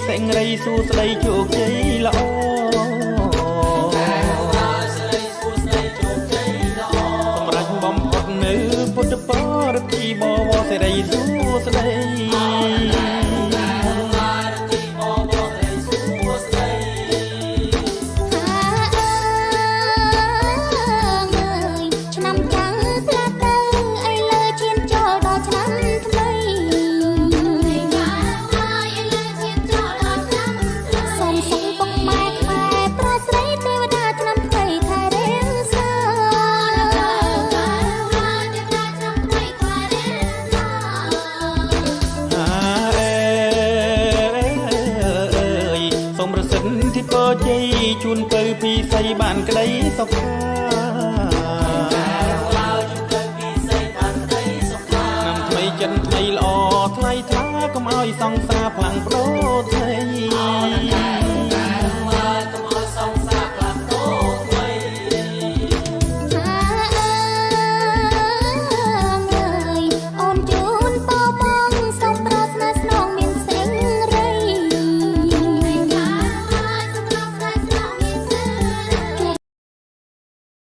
សេចក្តីសួស្តីជោគជ័យល្អសម្រាប់បំផុតនៅពុទ្ធបរិទ្ធិបវរសេរីសួស្តីที่เปิดใจជួនទៅពីស័យបានក្តីសុខាnămថ្មីចិនថ្មីល្អថ្លៃថ្លាកុំឲ្យសង្សារផ្លាំងប្រូថៃ